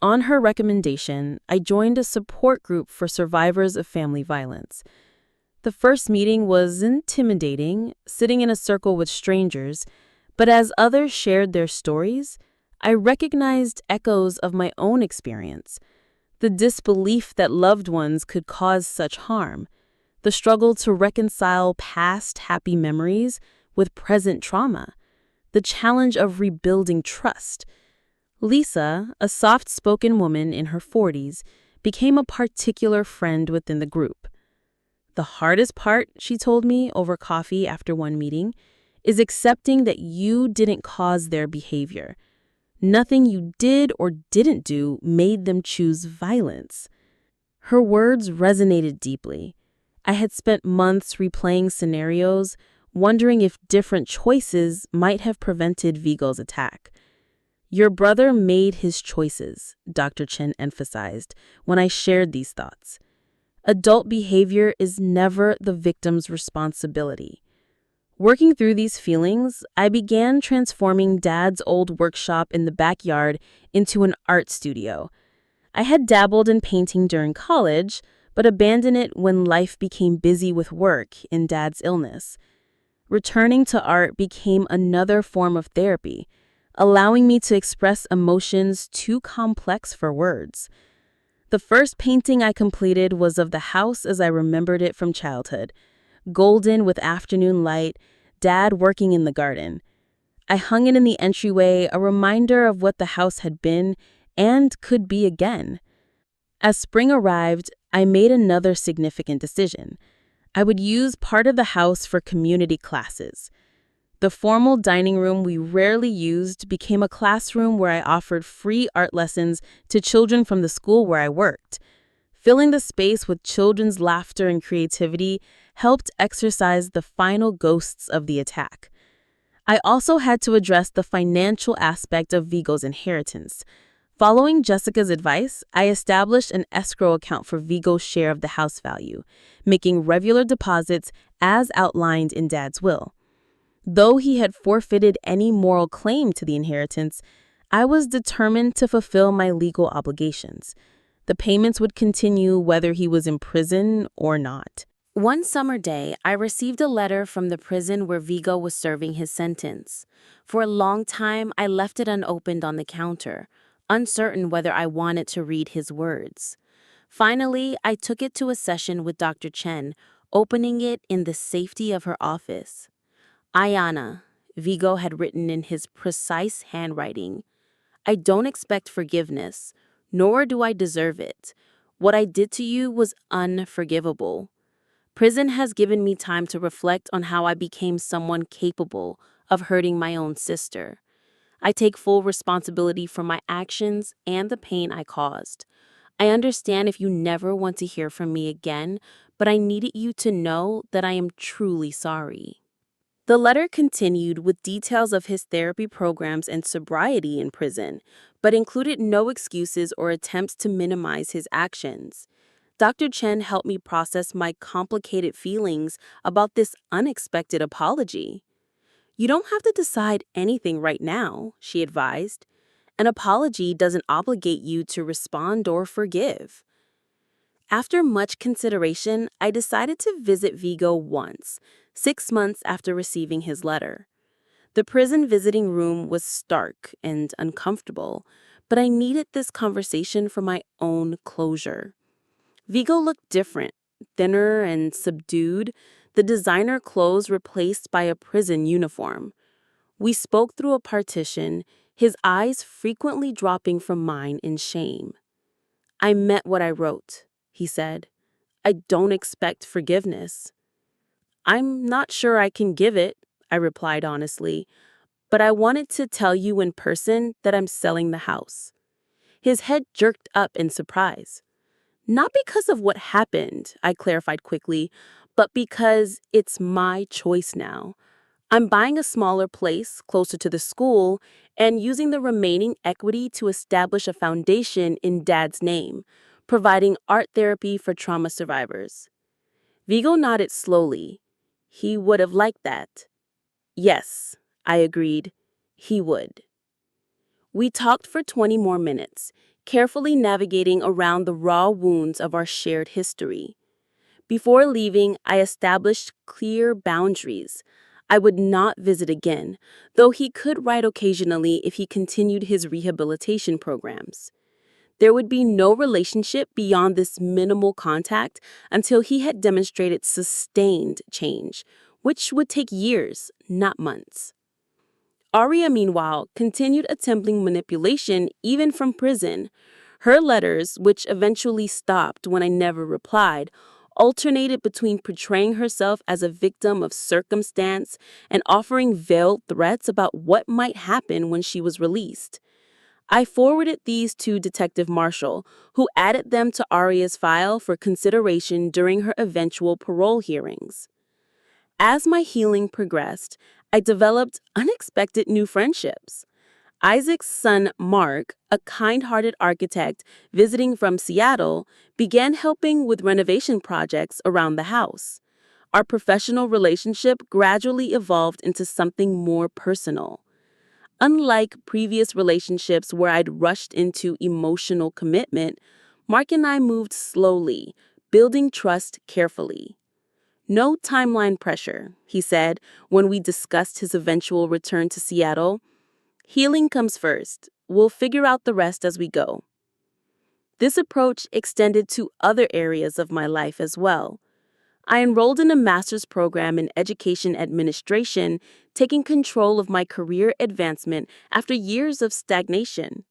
On her recommendation, I joined a support group for survivors of family violence. The first meeting was intimidating, sitting in a circle with strangers, but as others shared their stories, I recognized echoes of my own experience. The disbelief that loved ones could cause such harm, the struggle to reconcile past happy memories with present trauma, the challenge of rebuilding trust. Lisa, a soft-spoken woman in her 40s, became a particular friend within the group. The hardest part, she told me over coffee after one meeting, is accepting that you didn't cause their behavior. Nothing you did or didn't do made them choose violence. Her words resonated deeply. I had spent months replaying scenarios, wondering if different choices might have prevented Viggo's attack. Your brother made his choices, Dr. Chen emphasized when I shared these thoughts. Adult behavior is never the victim's responsibility. Working through these feelings, I began transforming Dad's old workshop in the backyard into an art studio. I had dabbled in painting during college, but abandoned it when life became busy with work and Dad's illness. Returning to art became another form of therapy, allowing me to express emotions too complex for words. The first painting I completed was of the house as I remembered it from childhood, golden with afternoon light, Dad working in the garden. I hung it in the entryway, a reminder of what the house had been and could be again. As spring arrived, I made another significant decision. I would use part of the house for community classes. The formal dining room we rarely used became a classroom where I offered free art lessons to children from the school where I worked. Filling the space with children's laughter and creativity helped exorcise the final ghosts of the attack. I also had to address the financial aspect of Viggo's inheritance. Following Jessica's advice, I established an escrow account for Viggo's share of the house value, making regular deposits as outlined in Dad's will. Though he had forfeited any moral claim to the inheritance, I was determined to fulfill my legal obligations. The payments would continue whether he was in prison or not. One summer day, I received a letter from the prison where Viggo was serving his sentence. For a long time, I left it unopened on the counter, uncertain whether I wanted to read his words. Finally, I took it to a session with Dr. Chen, opening it in the safety of her office. Iona, Viggo had written in his precise handwriting. I don't expect forgiveness, nor do I deserve it. What I did to you was unforgivable. Prison has given me time to reflect on how I became someone capable of hurting my own sister. I take full responsibility for my actions and the pain I caused. I understand if you never want to hear from me again, but I needed you to know that I am truly sorry. The letter continued with details of his therapy programs and sobriety in prison, but included no excuses or attempts to minimize his actions. Dr. Chen helped me process my complicated feelings about this unexpected apology. You don't have to decide anything right now, she advised. An apology doesn't obligate you to respond or forgive. After much consideration, I decided to visit Viggo once, 6 months after receiving his letter. The prison visiting room was stark and uncomfortable, but I needed this conversation for my own closure. Viggo looked different, thinner and subdued, the designer clothes replaced by a prison uniform. We spoke through a partition, his eyes frequently dropping from mine in shame. I meant what I wrote, he said. I don't expect forgiveness. I'm not sure I can give it, I replied honestly, but I wanted to tell you in person that I'm selling the house. His head jerked up in surprise. Not because of what happened, I clarified quickly, but because it's my choice now. I'm buying a smaller place closer to the school and using the remaining equity to establish a foundation in Dad's name, providing art therapy for trauma survivors. Vigo nodded slowly. He would have liked that. Yes, I agreed. He would. We talked for 20 more minutes, carefully navigating around the raw wounds of our shared history. Before leaving, I established clear boundaries. I would not visit again, though he could write occasionally if he continued his rehabilitation programs. There would be no relationship beyond this minimal contact until he had demonstrated sustained change, which would take years, not months. Aria, meanwhile, continued attempting manipulation even from prison. Her letters, which eventually stopped when I never replied, alternated between portraying herself as a victim of circumstance and offering veiled threats about what might happen when she was released. I forwarded these to Detective Marshall, who added them to Aria's file for consideration during her eventual parole hearings. As my healing progressed, I developed unexpected new friendships. Isaac's son, Mark, a kind-hearted architect visiting from Seattle, began helping with renovation projects around the house. Our professional relationship gradually evolved into something more personal. Unlike previous relationships where I'd rushed into emotional commitment, Mark and I moved slowly, building trust carefully. No timeline pressure, he said when we discussed his eventual return to Seattle. Healing comes first. We'll figure out the rest as we go. This approach extended to other areas of my life as well. I enrolled in a master's program in education administration, taking control of my career advancement after years of stagnation.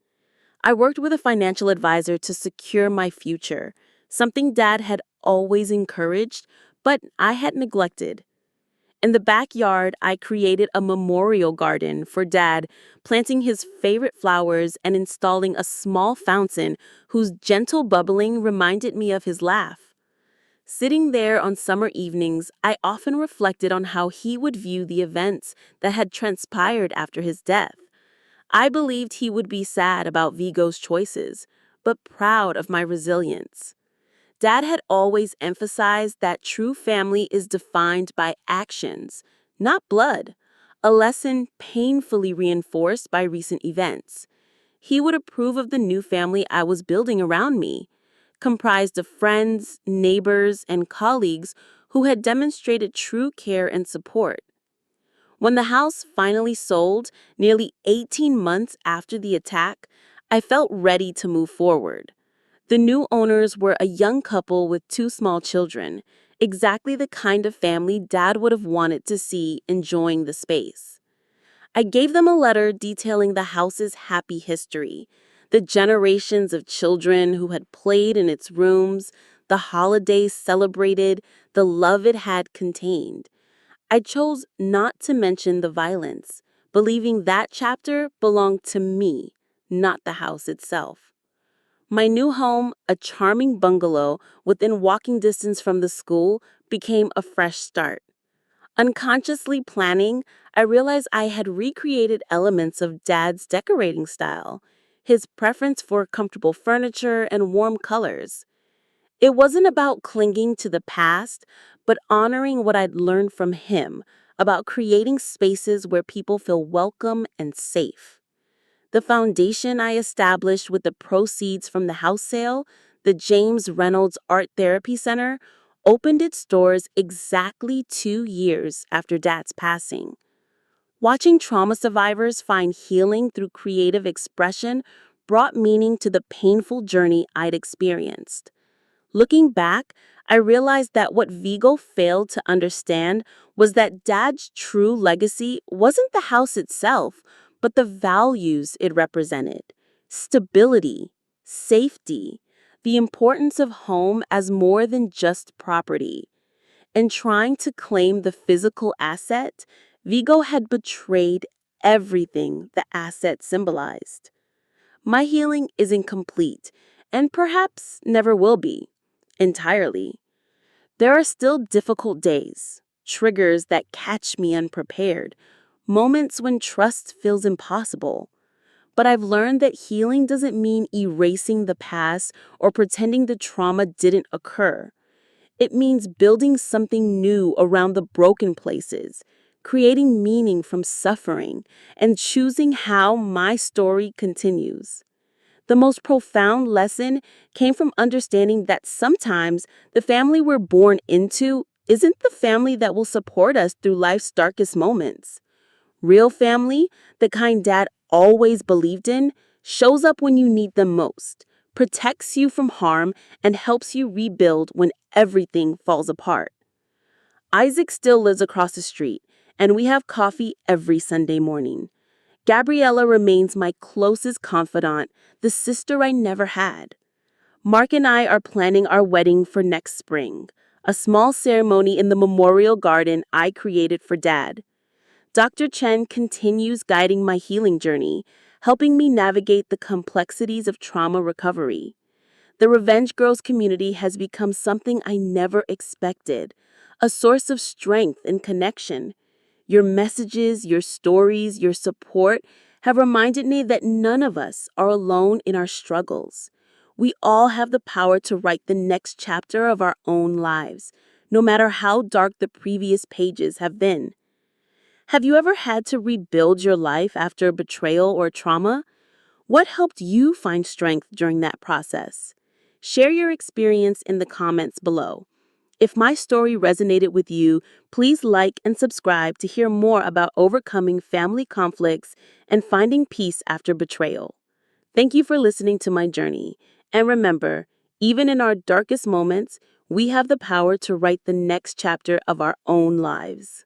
I worked with a financial advisor to secure my future, something Dad had always encouraged, but I had neglected. In the backyard, I created a memorial garden for Dad, planting his favorite flowers and installing a small fountain whose gentle bubbling reminded me of his laugh. Sitting there on summer evenings, I often reflected on how he would view the events that had transpired after his death. I believed he would be sad about Vigo's choices, but proud of my resilience. Dad had always emphasized that true family is defined by actions, not blood, a lesson painfully reinforced by recent events. He would approve of the new family I was building around me, comprised of friends, neighbors, and colleagues who had demonstrated true care and support. When the house finally sold, nearly 18 months after the attack, I felt ready to move forward. The new owners were a young couple with two small children, exactly the kind of family Dad would have wanted to see enjoying the space. I gave them a letter detailing the house's happy history, the generations of children who had played in its rooms, the holidays celebrated, the love it had contained. I chose not to mention the violence, believing that chapter belonged to me, not the house itself. My new home, a charming bungalow within walking distance from the school, became a fresh start. Unconsciously planning, I realized I had recreated elements of Dad's decorating style, his preference for comfortable furniture and warm colors. It wasn't about clinging to the past, but honoring what I'd learned from him about creating spaces where people feel welcome and safe. The foundation I established with the proceeds from the house sale, the James Reynolds Art Therapy Center, opened its doors exactly 2 years after Dad's passing. Watching trauma survivors find healing through creative expression brought meaning to the painful journey I'd experienced. Looking back, I realized that what Vigo failed to understand was that Dad's true legacy wasn't the house itself, but the values it represented: stability, safety, the importance of home as more than just property. And trying to claim the physical asset, Vigo had betrayed everything the asset symbolized. My healing isn't complete, and perhaps never will be, entirely. There are still difficult days, triggers that catch me unprepared, moments when trust feels impossible. But I've learned that healing doesn't mean erasing the past or pretending the trauma didn't occur. It means building something new around the broken places, creating meaning from suffering, and choosing how my story continues. The most profound lesson came from understanding that sometimes the family we're born into isn't the family that will support us through life's darkest moments. Real family, the kind Dad always believed in, shows up when you need them most, protects you from harm, and helps you rebuild when everything falls apart. Isaac still lives across the street, and we have coffee every Sunday morning. Gabriella remains my closest confidant, the sister I never had. Mark and I are planning our wedding for next spring, a small ceremony in the memorial garden I created for Dad. Dr. Chen continues guiding my healing journey, helping me navigate the complexities of trauma recovery. The Revenge Girls community has become something I never expected, a source of strength and connection. Your messages, your stories, your support have reminded me that none of us are alone in our struggles. We all have the power to write the next chapter of our own lives, no matter how dark the previous pages have been. Have you ever had to rebuild your life after a betrayal or trauma? What helped you find strength during that process? Share your experience in the comments below. If my story resonated with you, please like and subscribe to hear more about overcoming family conflicts and finding peace after betrayal. Thank you for listening to my journey. And remember, even in our darkest moments, we have the power to write the next chapter of our own lives.